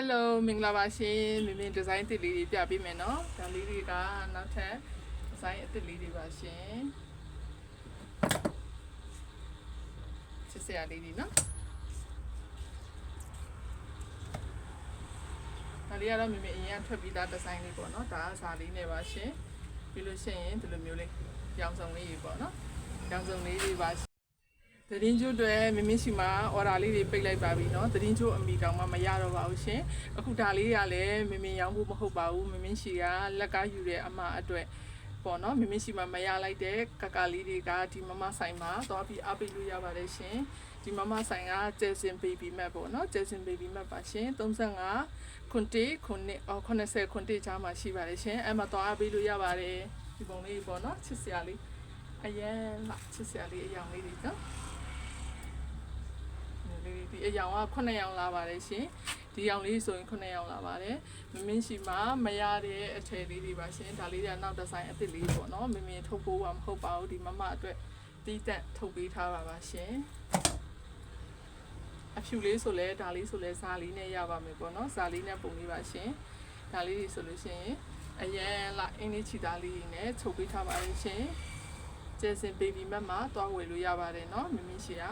Hello မင်္ဂလာပါရှင်မင်းဒီဇိုင်းအသစ်လေးတွေပြပေးမယ်နော်ဒါလေးတွေကနောက်ထပ်ဒီဇိုင်းအသစ်လေးတွေပါရှင်ချစ်စရာလေးတွေနော်ဒါလေးကတော့မင်းအရင်ကထွက်ပြီးသားဒီဇိုင်းလေးပေါ့နော်ဒါအစားလေးနဲ့ပါရှင်ပြီးလို့ရှိရင်ဒီလိုမျိုးလေးရောင်စုံလေးတွေပေါ့နော်ရောင်စုံလေးတွေပါသတင်းကျိုးတွေမင်းရှိမှာအော်ဒါလေးတွေပိတ်လိုက်ပါပြီเนาะသတင်းကျိုးအမိကောင်မှမရတော့ပါဘူးရှင်အခုဒါလေးကလည်းမင်းရောင်းဖို့မဟုတ်ပါဘူးမင်းရှိကလက်ကယူတဲ့အမအတွက်ပေါ့เนาะမင်းရှိမှာမရလိုက်တဲ့ကကလေးတွေကဒီမမဆိုင်မှာသွားပြီးအားပေးလို့ရပါတယ်ရှင်ဒီမမဆိုင်ကကျဲစင် baby map ပေါ့เนาะကျဲစင် baby map ပါရှင်35ခွန်တေခွန်နဲ့80ခွန်တေချာမှာရှိပါတယ်ရှင်အဲ့မှာသွားအားပေးလို့ရပါတယ်ဒီပုံလေးပေါ့เนาะချစ်စရာလေးအရင်လာချစ်စရာလေးအယောင်လေးတွေเนาะဒီအယောင်က9ရောင်လာပါတယ်ရှင်ဒီရောင်လေးဆိုရင်9ရောင်လာပါတယ်မင်းရှိမှာမရတဲ့အထည်လေးတွေပါရှင်ဒါလေးကနောက်ဒီဇိုင်းအသစ်လေးပေါ့နော်မင်းထုတ်ဖို့မဟုတ်ပါဘူးဒီမမအတွက်တီးတက်ထုတ်ပေးထားပါပါရှင်အဖြူလေးဆိုလဲဒါလေးဆိုလဲဇာလေးနဲ့ရပါမယ်ပေါ့နော်ဇာလေးနဲ့ပုံလေးပါရှင်ဒါလေးတွေဆိုလို့ရှိရင်အရင်လာအင်းလေးချီသားလေးနဲ့ထုတ်ပေးထားပါတယ်ရှင်ကျဲစင် baby map မှာတွားဝယ်လို့ရပါတယ်နော်မင်းရှိက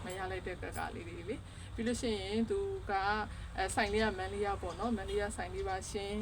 မရလိုက်တဲ့ကကလေးတွေလေပြီးလို့ရှိရင်သူကဆိုင်လေးကမန်လေးရပေါ့နော်မန်လေးရဆိုင်လေးပါရှင်